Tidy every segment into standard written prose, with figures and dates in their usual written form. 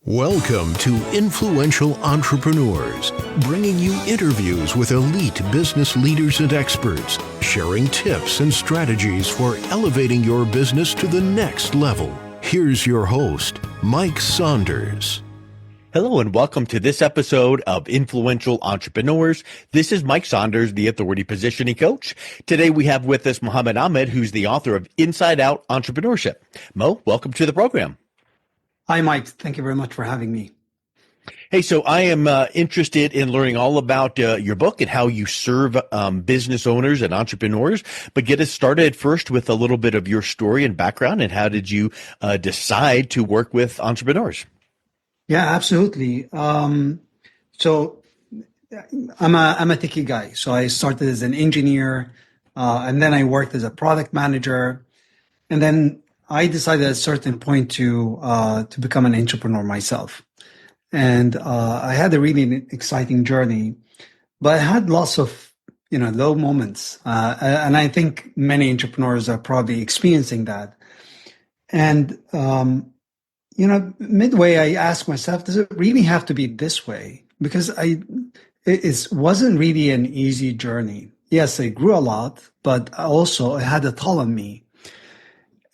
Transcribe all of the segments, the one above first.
Welcome to Influential Entrepreneurs, bringing you interviews with elite business leaders and experts, sharing tips and strategies for elevating your business to the next level. Here's your host, Mike Saunders. Hello and welcome to this episode of Influential Entrepreneurs. This is Mike Saunders, the Authority Positioning Coach. Today we have with us Mohamed Ahmed, who's the author of Inside-Out Entrepreneurship. Mo, welcome to the program. Hi, Mike. Thank you very much for having me. Hey, so I am interested in learning all about your book and how you serve business owners and entrepreneurs. But get us started first with a little bit of your story and background, and how did you decide to work with entrepreneurs? Yeah, absolutely. So I'm a techie guy. So I started as an engineer, and then I worked as a product manager, and then I decided at a certain point to become an entrepreneur myself. And I had a really exciting journey, but I had lots of, low moments. And I think many entrepreneurs are probably experiencing that. And, midway, I asked myself, does it really have to be this way? Because it wasn't really an easy journey. Yes, I grew a lot, but also it had a toll on me.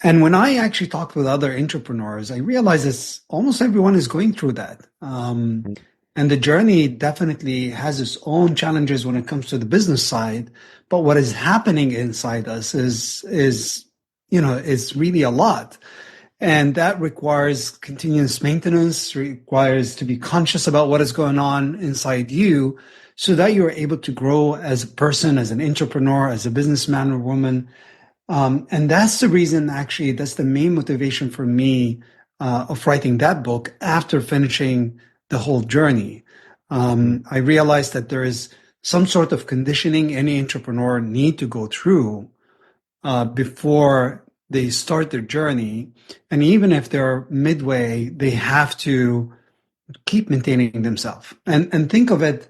And when I actually talked with other entrepreneurs, I realized that almost everyone is going through that. And the journey definitely has its own challenges when it comes to the business side. But what is happening inside us is really a lot. And that requires continuous maintenance, requires to be conscious about what is going on inside you so that you're able to grow as a person, as an entrepreneur, as a businessman or woman. And that's the reason, actually, that's the main motivation for me of writing that book after finishing the whole journey. I realized that there is some sort of conditioning any entrepreneur need to go through before they start their journey. And even if they're midway, they have to keep maintaining themselves. And think of it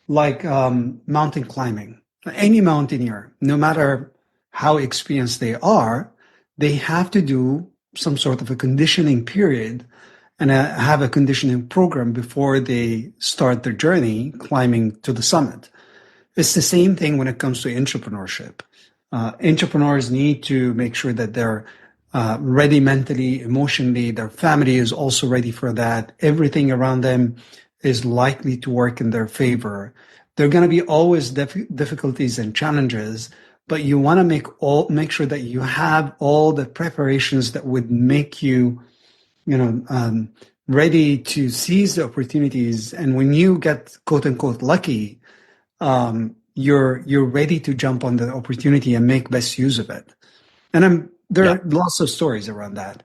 like mountain climbing. Any mountaineer, no matter how experienced they are, they have to do some sort of a conditioning period and have a conditioning program before they start their journey climbing to the summit. It's the same thing when it comes to entrepreneurship. Entrepreneurs need to make sure that they're ready mentally, emotionally, their family is also ready for that. Everything around them is likely to work in their favor. There are going to be always difficulties and challenges, but you want to make sure that you have all the preparations that would make you, ready to seize the opportunities. And when you get quote unquote lucky, you're ready to jump on the opportunity and make best use of it. And there are lots of stories around that.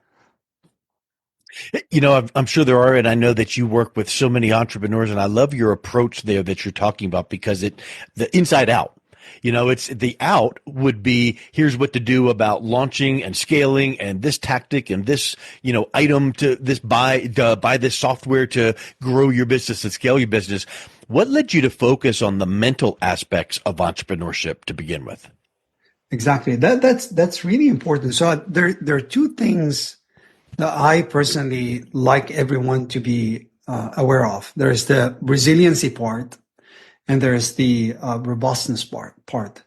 I'm sure there are, and I know that you work with so many entrepreneurs, and I love your approach there that you're talking about, because the inside out. It's the out would be, here's what to do about launching and scaling and this tactic and this, item to this buy this software to grow your business and scale your business. What led you to focus on the mental aspects of entrepreneurship to begin with? Exactly. That's really important. So there are two things that I personally like everyone to be aware of. There's the resiliency part, and there's the robustness part.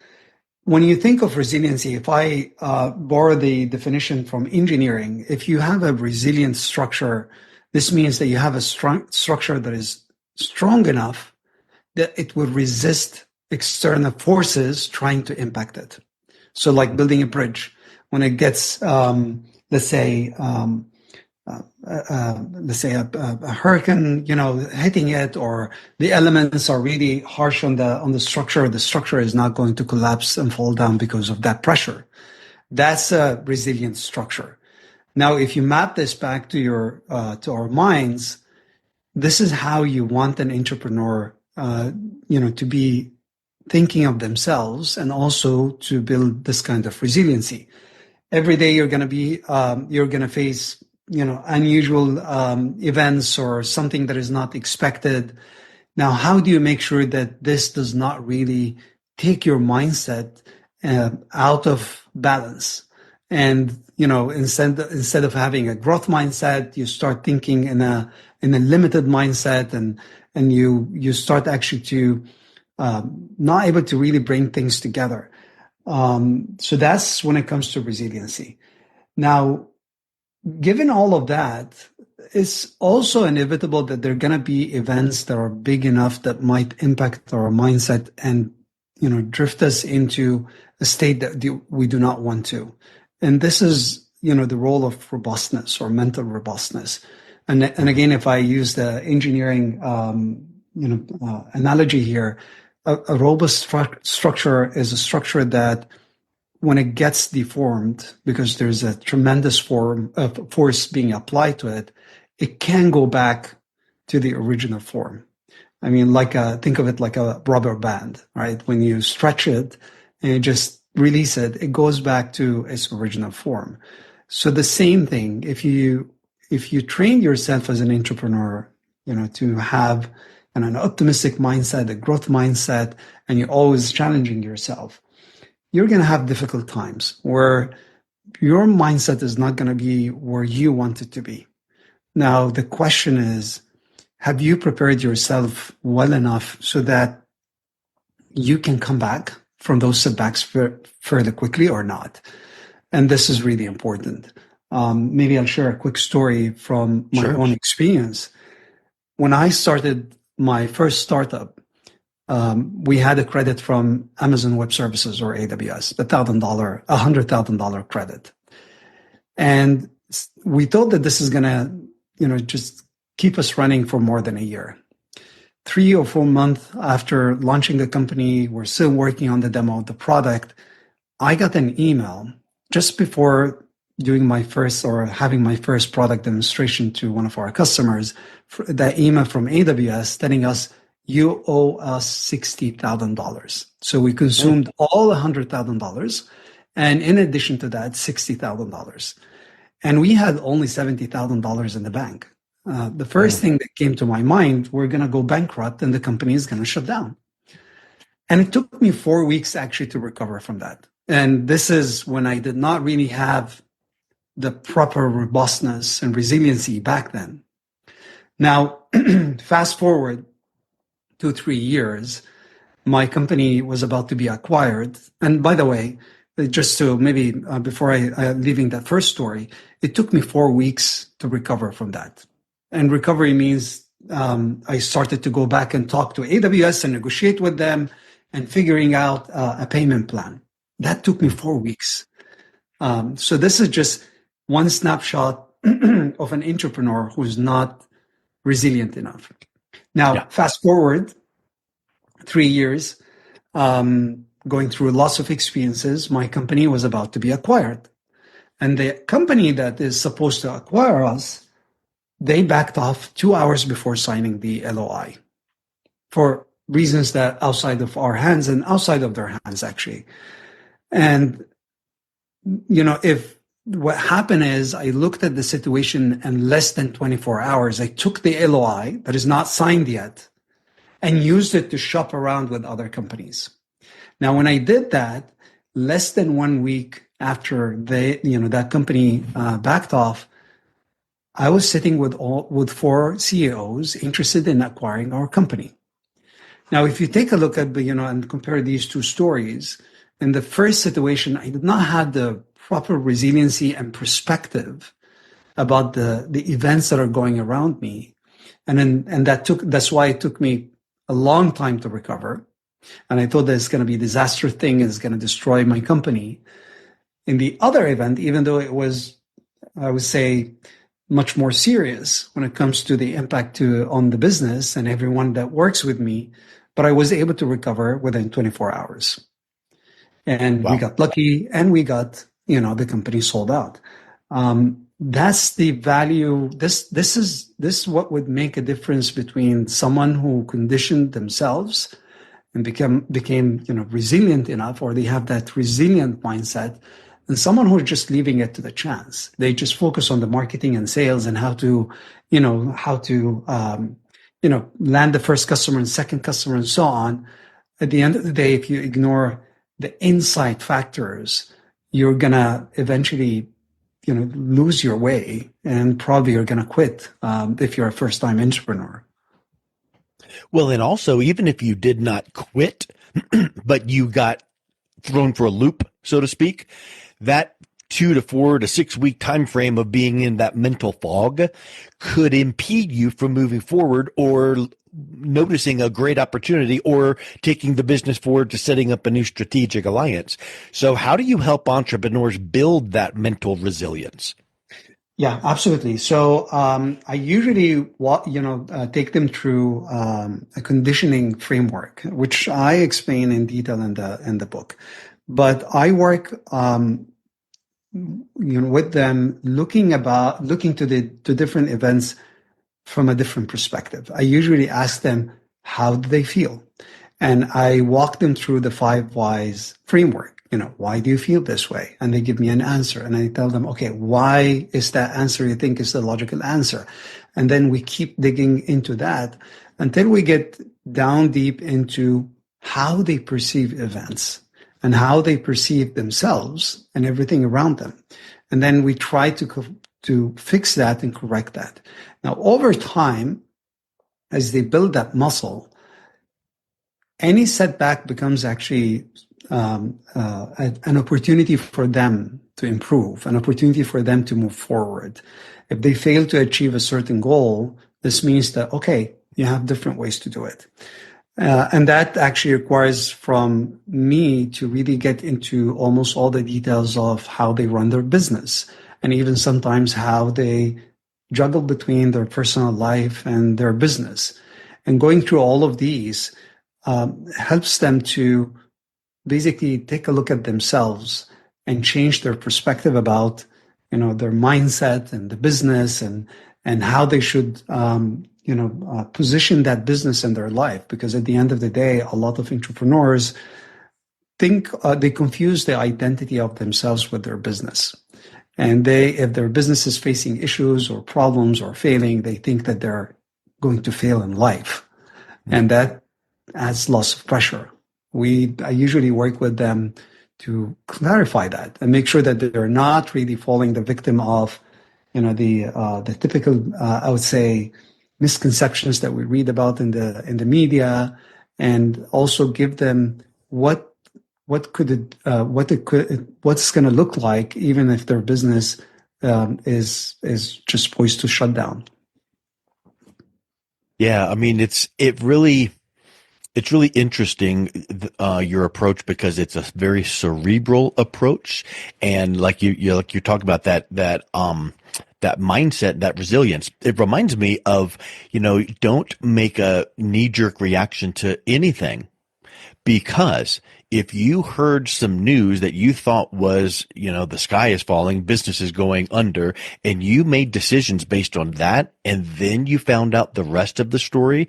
When you think of resiliency, if I borrow the definition from engineering, if you have a resilient structure, this means that you have a strong structure that is strong enough that it will resist external forces trying to impact it. So like building a bridge, when it gets, let's say a hurricane, hitting it, or the elements are really harsh on the structure is not going to collapse and fall down because of that pressure. That's a resilient structure. Now, if you map this back to our minds, this is how you want an entrepreneur, to be thinking of themselves, and also to build this kind of resiliency. Every day you're going to face unusual events or something that is not expected. Now, how do you make sure that this does not really take your mindset out of balance? And, instead of having a growth mindset, you start thinking in a limited mindset, and you start actually to not able to really bring things together. So that's when it comes to resiliency. Now, given all of that, it's also inevitable that there are going to be events that are big enough that might impact our mindset and, drift us into a state that we do not want to. And this is, the role of robustness or mental robustness. And again, if I use the engineering, analogy here, a robust structure is a structure that, when it gets deformed, because there's a tremendous force being applied to it, it can go back to the original form. I mean, think of it like a rubber band, right? When you stretch it and you just release it, it goes back to its original form. So the same thing, if you train yourself as an entrepreneur, to have an optimistic mindset, a growth mindset, and you're always challenging yourself, you're going to have difficult times where your mindset is not going to be where you want it to be. Now, the question is, have you prepared yourself well enough so that you can come back from those setbacks fairly quickly or not? And this is really important. Maybe I'll share a quick story from my own experience. When I started my first startup, we had a credit from Amazon Web Services, or AWS, $100,000 credit. And we thought that this is going to, just keep us running for more than a year. 3 or 4 months after launching the company, we're still working on the demo of the product. I got an email just before doing having my first product demonstration to one of our customers, that email from AWS telling us, you owe us $60,000. So we consumed all $100,000. And in addition to that, $60,000. And we had only $70,000 in the bank. The first thing that came to my mind, we're going to go bankrupt and the company is going to shut down. And it took me 4 weeks actually to recover from that. And this is when I did not really have the proper robustness and resiliency back then. Now, fast forward 2-3 years, my company was about to be acquired. And by the way, just to maybe before I leaving that first story, it took me 4 weeks to recover from that. And recovery means I started to go back and talk to AWS and negotiate with them and figuring out a payment plan. That took me 4 weeks. So this is just one snapshot of an entrepreneur who's not resilient enough. Now, fast forward 3 years, going through lots of experiences, my company was about to be acquired. And the company that is supposed to acquire us, they backed off 2 hours before signing the LOI for reasons that outside of our hands and outside of their hands, actually. And, if what happened is I looked at the situation in less than 24 hours, I took the LOI that is not signed yet and used it to shop around with other companies. Now, when I did that, less than 1 week after that company backed off, I was sitting with 4 CEOs interested in acquiring our company. Now, if you take a look at and compare these two stories, in the first situation, I did not have the proper resiliency and perspective about the events that are going around me, and that's why it took me a long time to recover. And I thought that it's going to be a disaster thing, it's going to destroy my company. In the other event, even though it was, I would say, much more serious when it comes to the impact on the business and everyone that works with me, but I was able to recover within 24 hours. And we got lucky, and we got, the company sold out. That's the value. This is what would make a difference between someone who conditioned themselves and became resilient enough, or they have that resilient mindset, and someone who's just leaving it to the chance. They just focus on the marketing and sales and how to land the first customer and second customer and so on. At the end of the day, if you ignore the insight factors, you're gonna eventually, lose your way, and probably you're gonna quit if you're a first-time entrepreneur. Well, and also, even if you did not quit, but you got thrown for a loop, so to speak, that 2 to 4 to 6 week time frame of being in that mental fog could impede you from moving forward or noticing a great opportunity or taking the business forward to setting up a new strategic alliance. So how do you help entrepreneurs build that mental resilience? Yeah, absolutely. So I usually, take them through a conditioning framework, which I explain in detail in the book. But I work, with them, looking to to different events from a different perspective. I usually ask them, how do they feel? And I walk them through the 5 whys framework. Why do you feel this way? And they give me an answer. And I tell them, okay, why is that answer you think is the logical answer? And then we keep digging into that until we get down deep into how they perceive events and how they perceive themselves and everything around them. And then we try to fix that and correct that. Now, over time, as they build that muscle, any setback becomes actually an opportunity for them to improve, an opportunity for them to move forward. If they fail to achieve a certain goal, this means that, okay, you have different ways to do it. And that actually requires from me to really get into almost all the details of how they run their business, and even sometimes how they juggle between their personal life and their business. And going through all of these helps them to basically take a look at themselves and change their perspective about, their mindset and the business and how they should, position that business in their life. Because at the end of the day, a lot of entrepreneurs think they confuse the identity of themselves with their business. And if their business is facing issues or problems or failing, they think that they're going to fail in life. And that adds lots of pressure. I usually work with them to clarify that and make sure that they're not really falling the victim of, the typical, I would say, misconceptions that we read about in the media, and also give them what's going to look like, even if their business is just poised to shut down. Yeah, I mean, it's really interesting, your approach, because it's a very cerebral approach, and like you're talking about that mindset, that resilience. It reminds me of, don't make a knee-jerk reaction to anything, because if you heard some news that you thought was, the sky is falling, business is going under, and you made decisions based on that, and then you found out the rest of the story,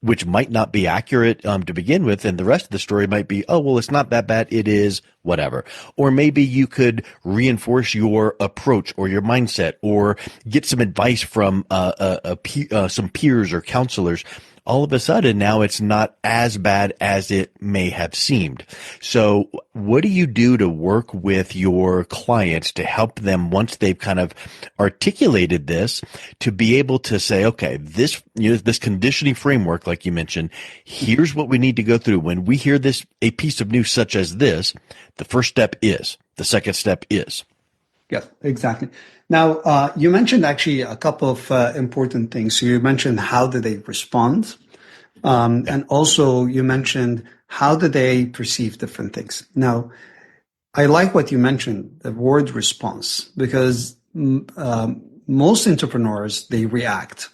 which might not be accurate to begin with, and the rest of the story might be, oh, well, it's not that bad, it is, whatever. Or maybe you could reinforce your approach or your mindset, or get some advice from some peers or counselors. All of a sudden, now it's not as bad as it may have seemed. So what do you do to work with your clients to help them, once they've kind of articulated this, to be able to say, okay, this conditioning framework, like you mentioned, here's what we need to go through. When we hear a piece of news such as this, the first step is, the second step is. Yes, exactly. Now, you mentioned actually a couple of important things. So you mentioned how do they respond? And also you mentioned how do they perceive different things? Now, I like what you mentioned, the word response, because most entrepreneurs, they react.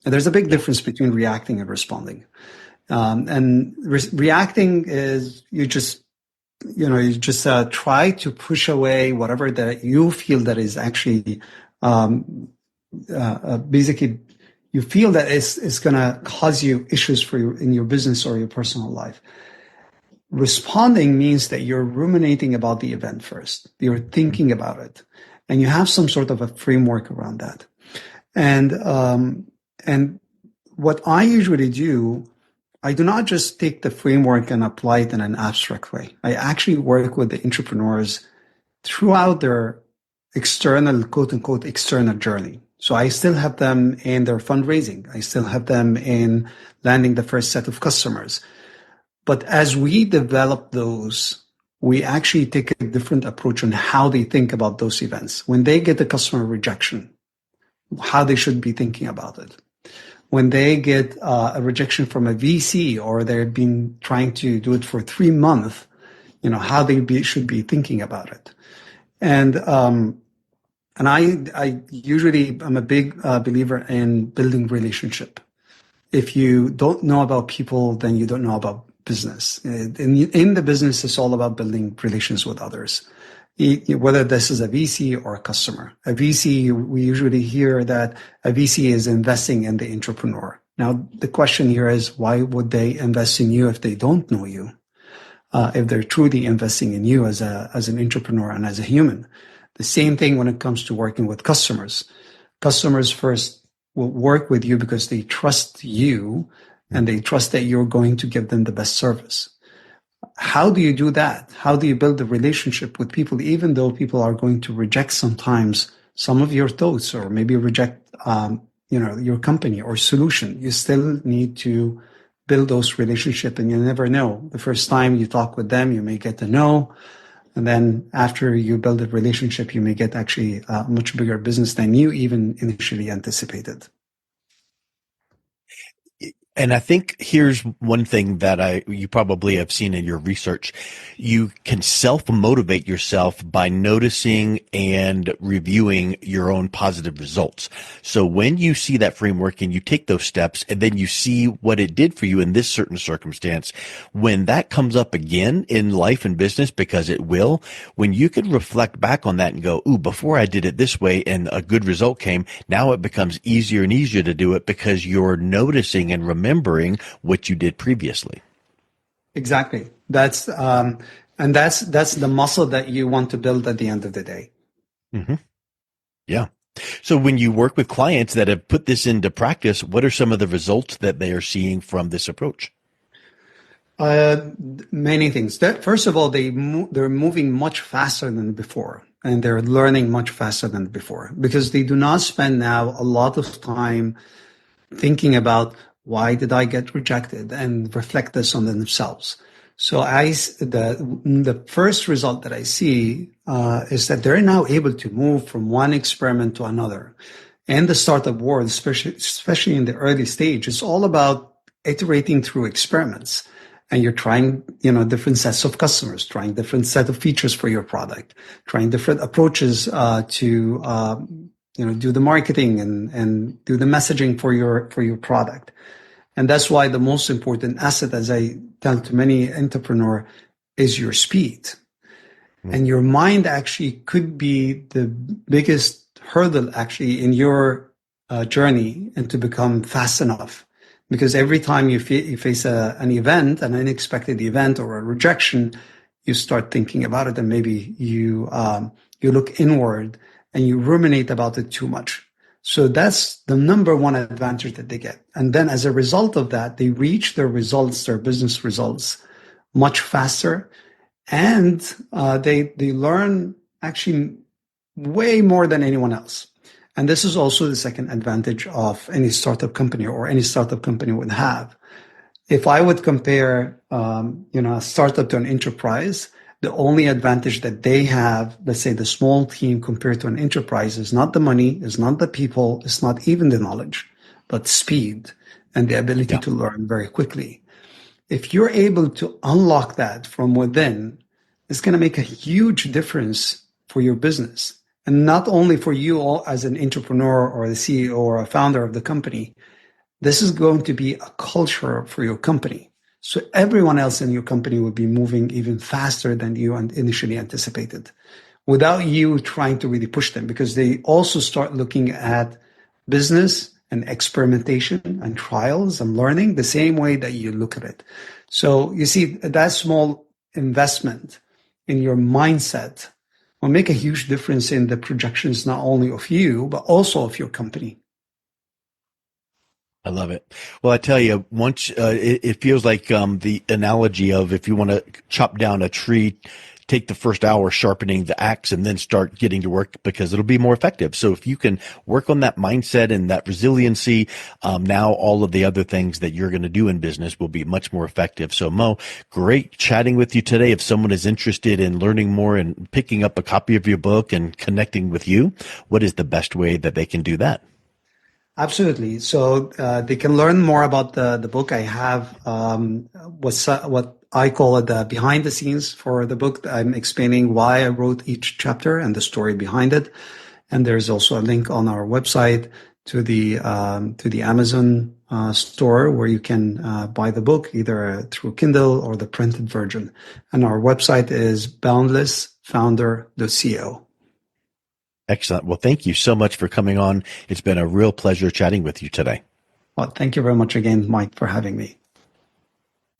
And there's a big difference between reacting and responding. Reacting is you just try to push away whatever that you feel that is actually basically you feel that it's going to cause you issues in your business or your personal life. Responding means that you're ruminating about the event first. You're thinking about it, and you have some sort of a framework around that. And what I usually do, I do not just take the framework and apply it in an abstract way. I actually work with the entrepreneurs throughout their external, quote unquote, external journey. So I still have them in their fundraising. I still have them in landing the first set of customers. But as we develop those, we actually take a different approach on how they think about those events. When they get a customer rejection, how they should be thinking about it. When they get a rejection from a VC or they've been trying to do it for 3 months, how should be thinking about it. And I usually I'm a big believer in building relationship. If you don't know about people, then you don't know about business. In the business, it's all about building relations with others, whether this is a VC or a customer. A VC, we usually hear that a VC is investing in the entrepreneur. Now, the question here is, why would they invest in you if they don't know you? If they're truly investing in you as an entrepreneur and as a human. The same thing when it comes to working with customers. Customers first will work with you because they trust you and they trust that you're going to give them the best service. How do you do that? How do you build a relationship with people, even though people are going to reject sometimes some of your thoughts or maybe reject your company or solution? You still need to build those relationships, and you never know. The first time you talk with them, you may get a no. And then after you build a relationship, you may get actually a much bigger business than you even initially anticipated. And I think here's one thing that you probably have seen in your research. You can self-motivate yourself by noticing and reviewing your own positive results. So when you see that framework and you take those steps and then you see what it did for you in this certain circumstance, when that comes up again in life and business, because it will, when you can reflect back on that and go, ooh, before I did it this way and a good result came, now it becomes easier and easier to do it because you're noticing and remembering what you did previously. Exactly. That's the muscle that you want to build at the end of the day. Mm-hmm. Yeah. So when you work with clients that have put this into practice, what are some of the results that they are seeing from this approach? Many things. First of all, they're moving much faster than before, and they're learning much faster than before because they do not spend now a lot of time thinking about why did I get rejected and reflect this on themselves. So the first result that I see is that they're now able to move from one experiment to another. In the startup world, especially in the early stage, it's all about iterating through experiments. And you're trying, different sets of customers, trying different set of features for your product, trying different approaches to do the marketing and do the messaging for your product. And that's why the most important asset, as I tell to many entrepreneurs, is your speed. Mm. And your mind actually could be the biggest hurdle actually in your journey and to become fast enough. Because every time you face an event, an unexpected event or a rejection, you start thinking about it and maybe you look inward and you ruminate about it too much. So that's the number one advantage that they get. And then as a result of that, they reach their results, their business results much faster. And they learn actually way more than anyone else. And this is also the second advantage of any startup company or any startup company would have. If I would compare, a startup to an enterprise, the only advantage that they have, let's say the small team compared to an enterprise, is not the money, is not the people, it's not even the knowledge, but speed and the ability to learn very quickly. If you're able to unlock that from within, it's going to make a huge difference for your business. And not only for you all as an entrepreneur or the CEO or a founder of the company, this is going to be a culture for your company. So everyone else in your company will be moving even faster than you initially anticipated without you trying to really push them, because they also start looking at business and experimentation and trials and learning the same way that you look at it. So you see, that small investment in your mindset will make a huge difference in the projections, not only of you, but also of your company. I love it. Well, I tell you, once it feels like the analogy of if you want to chop down a tree take the first hour sharpening the axe and then start getting to work because it'll be more effective. So if you can work on that mindset and that resiliency, now all of the other things that you're going to do in business will be much more effective. So Mo, great chatting with you today. If someone is interested in learning more and picking up a copy of your book and connecting with you, what is the best way that they can do that? Absolutely. So they can learn more about the book. I have what I call it the behind the scenes for the book. I'm explaining why I wrote each chapter and the story behind it. And there's also a link on our website to the Amazon store where you can buy the book either through Kindle or the printed version. And our website is boundlessfounder.co. Excellent. Well, thank you so much for coming on. It's been a real pleasure chatting with you today. Well, thank you very much again, Mike, for having me.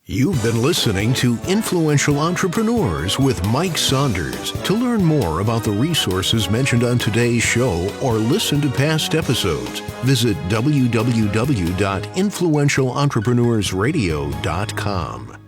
You've been listening to Influential Entrepreneurs with Mike Saunders. To learn more about the resources mentioned on today's show or listen to past episodes, visit www.influentialentrepreneurssradio.com.